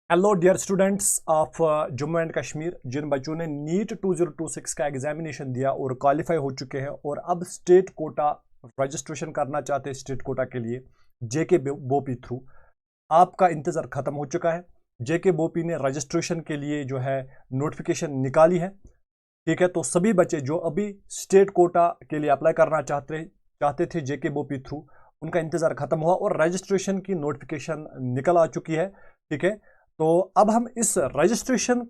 Hello dear students of Jammu and Kashmir. जिन बच्चों ने नीट 2026 का एग्जामिनेशन दिया और क्वालिफाई हो चुके हैं और अब स्टेट कोटा रजिस्ट्रेशन करना चाहते हैं स्टेट कोटा के लिए जेके बोपी थ्रू, आपका इंतज़ार ख़त्म हो चुका है। जेके बोपी ने रजिस्ट्रेशन के लिए जो है नोटिफिकेशन निकाली है। ठीक है, तो सभी बच्चे जो अभी स्टेट कोटा के लिए अप्लाई करना चाहते थे जेके बोपी थ्रू, उनका इंतज़ार ख़त्म हुआ और रजिस्ट्रेशन की नोटिफिकेशन निकल आ चुकी है। ठीक है, तो अब हम इस रजिस्ट्रेशन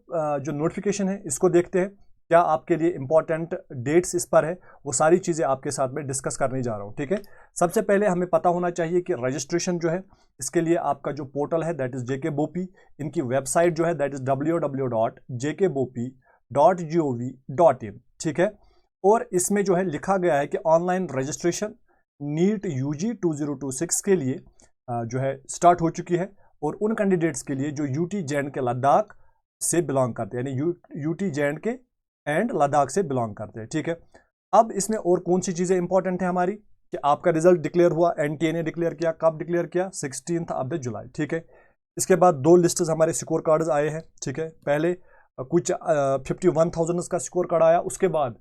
जो नोटिफिकेशन है इसको देखते हैं। क्या आपके लिए इंपॉर्टेंट डेट्स इस पर है, वो सारी चीज़ें आपके साथ में डिस्कस करने जा रहा हूँ। ठीक है, सबसे पहले हमें पता होना चाहिए कि रजिस्ट्रेशन जो है इसके लिए आपका जो पोर्टल है दैट इज़ जेके बोपी, इनकी वेबसाइट जो है दैट इज़ www.jkbopi.gov.in। ठीक है, और इसमें जो है लिखा गया है कि ऑनलाइन रजिस्ट्रेशन नीट यूजी 2026 के लिए जो है स्टार्ट हो चुकी है और उन कैंडिडेट्स के लिए जो यूटी जे के लद्दाख से बिलोंग करते हैं, यानी यूटी जे एंड लद्दाख से बिलोंग करते हैं। ठीक है, अब इसमें और कौन सी चीज़ें इंपॉर्टेंट है हमारी कि आपका रिजल्ट डिक्लेयर हुआ, एनटीए ने डिक्लेयर किया। कब डिक्लेयर किया? 16 जुलाई। ठीक है, इसके बाद दो लिस्ट्स हमारे स्कोर कार्ड्स आए हैं। ठीक है, पहले कुछ 51,000 का स्कोर कार्ड आया, उसके बाद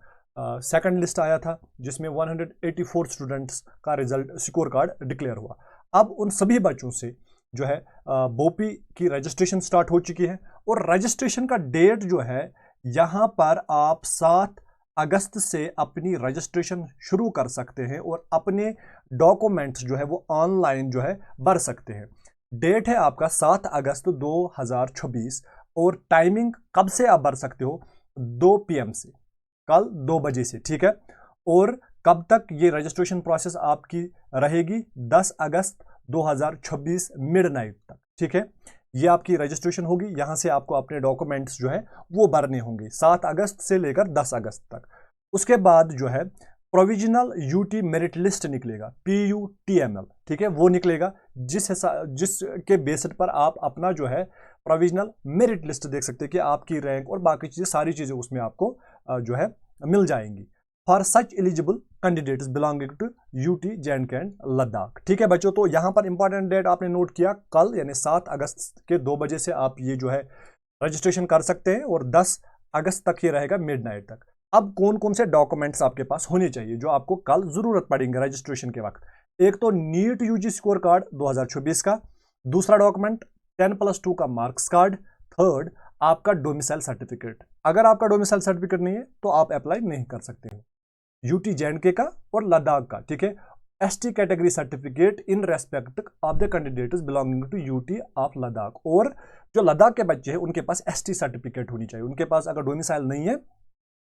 सेकंड लिस्ट आया था जिसमें 184 स्टूडेंट्स का रिजल्ट स्कोर कार्ड डिक्लेयर हुआ। अब उन सभी बच्चों से जो है बोपी की रजिस्ट्रेशन स्टार्ट हो चुकी है और रजिस्ट्रेशन का डेट जो है यहाँ पर आप 7 अगस्त से अपनी रजिस्ट्रेशन शुरू कर सकते हैं और अपने डॉक्यूमेंट्स जो है वो ऑनलाइन जो है भर सकते हैं। डेट है आपका 7 अगस्त 2026 और टाइमिंग कब से आप भर सकते हो? 2 PM से, कल 2 बजे से। ठीक है, और कब तक ये रजिस्ट्रेशन प्रोसेस आपकी रहेगी? 10 अगस्त 2026 मिडनाइट तक। ठीक है, ये आपकी रजिस्ट्रेशन होगी। यहाँ से आपको अपने डॉक्यूमेंट्स जो है वो भरने होंगे 7 अगस्त से लेकर 10 अगस्त तक। उसके बाद जो है प्रोविजनल यूटी मेरिट लिस्ट निकलेगा, PUTML। ठीक है, वो निकलेगा जिसके बेसिस पर आप अपना जो है प्रोविजनल मेरिट लिस्ट देख सकते हैं कि आपकी रैंक और बाकी चीज़ें सारी चीज़ें उसमें आपको जो है मिल जाएंगी for such eligible candidates belonging to UT J and Ladakh. ठीक है बच्चों, तो यहाँ पर इंपॉर्टेंट डेट आपने नोट किया, कल यानी 7 अगस्त के 2 बजे से आप ये जो है रजिस्ट्रेशन कर सकते हैं और 10 अगस्त तक ये रहेगा मिडनाइट तक। अब कौन कौन से डॉक्यूमेंट्स आपके पास होने चाहिए जो आपको कल जरूरत पड़ेंगे रजिस्ट्रेशन के वक्त? एक तो नीट यूजी स्कोर कार्ड 2024 का, दूसरा डॉक्यूमेंट 10+2 का मार्क्स कार्ड, थर्ड आपका डोमिसाइल सर्टिफिकेट। अगर आपका डोमिसाइल सर्टिफिकेट नहीं है तो आप अप्लाई नहीं कर सकते हैं, यूटी जे का और लद्दाख का। ठीक है, ST category certificate in respect of the candidates belonging to UT of Ladakh, और जो लद्दाख के बच्चे हैं उनके पास एसटी सर्टिफिकेट होनी चाहिए। उनके पास अगर डोमिसाइल नहीं है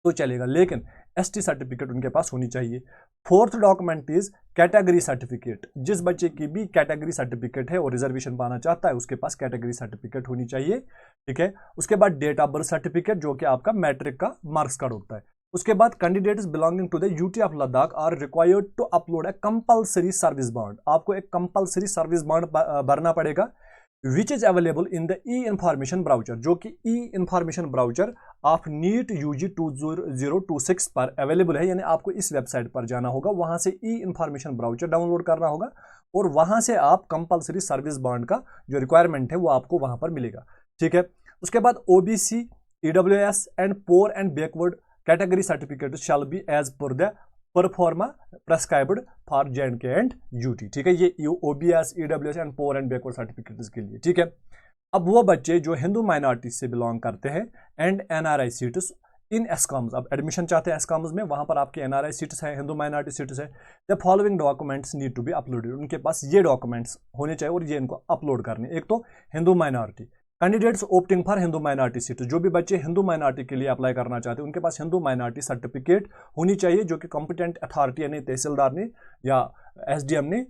तो चलेगा, लेकिन एसटी सर्टिफिकेट उनके पास होनी चाहिए। Fourth document is category certificate. जिस बच्चे की भी कैटेगरी सर्टिफिकेट है और रिजर्वेशन पाना चाहता है उसके पास कैटेगरी सर्टिफिकेट होनी चाहिए। ठीक है, उसके बाद डेट ऑफ बर्थ सर्टिफिकेट जो कि आपका मैट्रिक का मार्क्स कार्ड होता है। उसके बाद candidates belonging to the UT of Ladakh are required to upload a compulsory service bond. आपको एक कंपलसरी सर्विस बॉन्ड भरना पड़ेगा which is available in the e information brochure, जो कि e information brochure of NEET UG 2026 पर available है। यानी आपको इस वेबसाइट पर जाना होगा, वहां से ई इंफॉर्मेशन ब्राउचर डाउनलोड करना होगा और वहां से आप कंपलसरी सर्विस बॉन्ड का जो रिक्वायरमेंट है वो आपको वहां पर मिलेगा। ठीक है, उसके बाद OBC, EWS and poor and backward category certificate shall be as per the proforma prescribed for J and UT. ठीक है, ये OBS, EWS and poor and backward certificates के लिए। ठीक है, अब वो बच्चे जो हिंदू माइनॉरिटी से बिलोंग करते हैं एंड NRI सीट्स इन एस्कॉम्स, अब एडमिशन चाहते हैं एस्कॉम्स में, वहां पर आपके NRI सीट्स है, हिंदू माइनॉरिटी सीट्स है, the following documents need to be uploaded. उनके पास ये डॉक्यूमेंट्स होने चाहिए और ये इनको अपलोड करने। एक तो Hindu minority candidates opting for Hindu minority seat, जो भी बच्चे हिंदू माइनॉरिटी के लिए अप्लाई करना चाहते हैं उनके पास हिंदू माइनॉरिटी सर्टिफिकेट होनी चाहिए जो कि कॉम्पिटेंट अथॉरिटी यानी तहसीलदार ने या SDM ने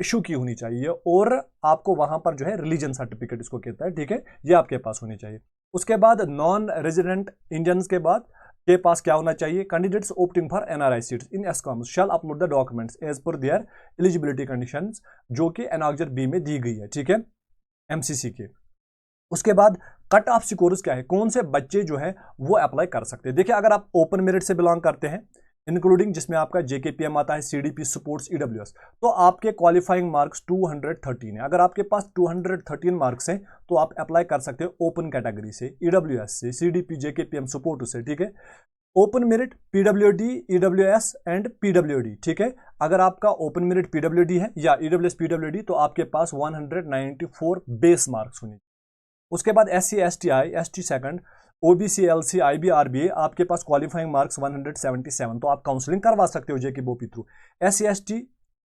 इशू की होनी चाहिए, और आपको वहां पर जो है रिलीजन सर्टिफिकेट इसको कहता है। ठीक है, ये आपके पास होनी चाहिए। उसके बाद नॉन रेजिडेंट इंडियंस के पास क्या होना चाहिए? Candidates opting for NRI seats in escoms shall upload the documents as per their eligibility conditions, जो कि एनेक्जर B में दी गई है। ठीक है, MCC के। उसके बाद कट ऑफ स्कोर्स क्या है, कौन से बच्चे जो है वो अप्लाई कर सकते हैं? देखिए, अगर आप ओपन मेरिट से बिलोंग करते हैं इंक्लूडिंग जिसमें आपका JKPM आता है, CDP सपोर्ट्स EWS, तो आपके क्वालिफाइंग मार्क्स 213 है। अगर आपके पास 213 मार्क्स हैं तो आप अप्लाई कर सकते हो ओपन कैटेगरी से, EWS से, CDP JKPM सपोर्ट से, ठीक है। Open merit PWD, EWS and PWD, ठीक है। अगर आपका ओपन मेरिट PWD है या EWS PWD तो आपके पास 194 बेस मार्क्स होने। उसके बाद SC ST I ST second, OBC LC IB RBA आपके पास क्वालिफाइंग मार्क्स 177, तो आप काउंसलिंग करवा सकते हो JK BOP through. SC ST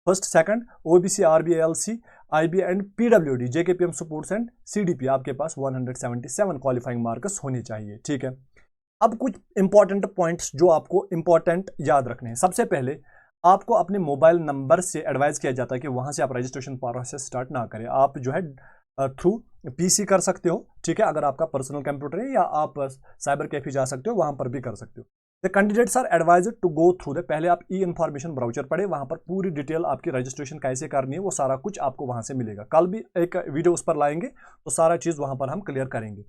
first second, OBC RBA LC IB and PWD JKPM supports and CDP आपके पास 177 क्वालिफाइंग मार्क्स होने चाहिए, ठीक है। अब कुछ इंपॉर्टेंट पॉइंट्स जो आपको इंपॉर्टेंट याद रखने हैं। सबसे पहले आपको अपने मोबाइल नंबर से एडवाइस किया जाता है कि वहां से आप रजिस्ट्रेशन प्रोसेस स्टार्ट ना करें। आप जो है थ्रू PC कर सकते हो, ठीक है, अगर आपका पर्सनल कंप्यूटर है, या आप साइबर कैफे जा सकते हो, वहां पर भी कर सकते हो। The candidates are advised to go through the, पहले आप इन्फॉर्मेशन ब्राउचर पढ़े, वहां पर पूरी डिटेल आपकी रजिस्ट्रेशन कैसे करनी है वो सारा कुछ आपको वहां से मिलेगा। कल भी एक वीडियो उस पर लाएंगे तो सारा चीज वहां पर हम क्लियर करेंगे।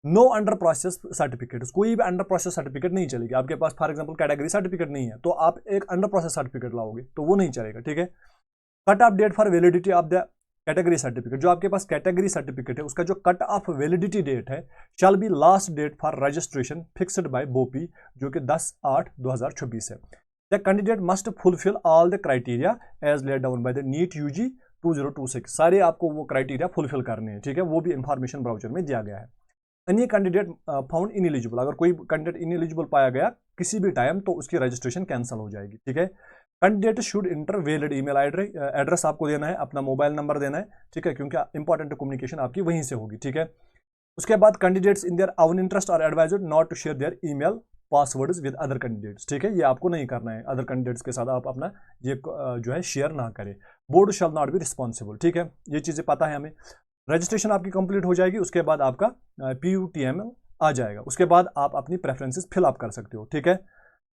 नो अंडर प्रोसेस सर्टिफिकेट, कोई भी अंडर प्रोसेस सर्टिफिकेट नहीं चलेगी। आपके पास फॉर एग्जांपल कैटेगरी सर्टिफिकेट नहीं है तो आप एक अंडर प्रोसेस सर्टिफिकेट लाओगे तो वो नहीं चलेगा, ठीक है। Cut off date for validity of the category certificate, जो आपके पास कैटेगरी सर्टिफिकेट है उसका जो कट ऑफ वैलिडिटी डेट है shall be last date for registration fixed by BOP, जो कि 10/8/2026 है। The candidate must fulfil all the criteria as laid down by the NEET UG 2026, सारे आपको वो क्राइटेरिया फुलफिल करने हैं, ठीक है, वो भी इंफॉर्मेशन ब्राउचर में दिया गया है। एनी कैंडिडेट फाउंड इनएलिजिबल, अगर कोई कैंडिडेट इनएलिजिबल पाया गया किसी भी टाइम तो उसकी रजिस्ट्रेशन कैंसिल हो जाएगी, ठीक है। Candidate should inter valid email address आपको देना है, अपना मोबाइल नंबर देना है, ठीक है, क्योंकि इंपॉर्टेंट कम्युनिकेशन आपकी वहीं से होगी, ठीक है। उसके बाद candidates in their own interest are advised not to share their email passwords with other candidates, ठीक है, ये आपको नहीं करना है। अदर कैंडिडेट्स के साथ आप अपना ये जो है शेयर ना करें। Board shall not be responsible, ठीक है, ये चीज़ें पता है हमें। रजिस्ट्रेशन आपकी कंप्लीट हो जाएगी, उसके बाद आपका PUTML आ जाएगा, उसके बाद आप अपनी प्रेफरेंसेस फिल अप कर सकते हो, ठीक है।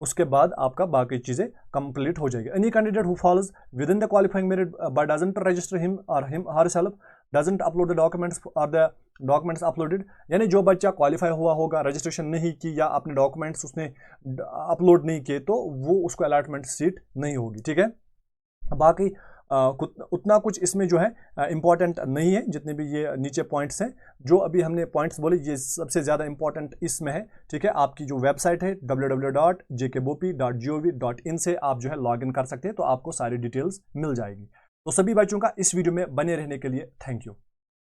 उसके बाद आपका बाकी चीज़ें कंप्लीट हो जाएगी। Any candidate who falls within the qualifying merit but doesn't register him और herself, doesn't upload the documents और द डॉक्यूमेंट्स अपलोडेड, यानी जो बच्चा क्वालिफाई हुआ होगा, रजिस्ट्रेशन नहीं की या अपने डॉक्यूमेंट्स उसने अपलोड नहीं किए, तो वो उसको अलॉटमेंट सीट नहीं होगी, ठीक है। बाकी उतना कुछ इसमें जो है इंपॉर्टेंट नहीं है, जितने भी ये नीचे पॉइंट्स हैं जो अभी हमने पॉइंट्स बोले, ये सबसे ज़्यादा इंपॉर्टेंट इसमें है, ठीक है। आपकी जो वेबसाइट है www.jkbop.gov.in से आप जो है लॉगिन कर सकते हैं, तो आपको सारी डिटेल्स मिल जाएगी। तो सभी बच्चों का इस वीडियो में बने रहने के लिए थैंक यू।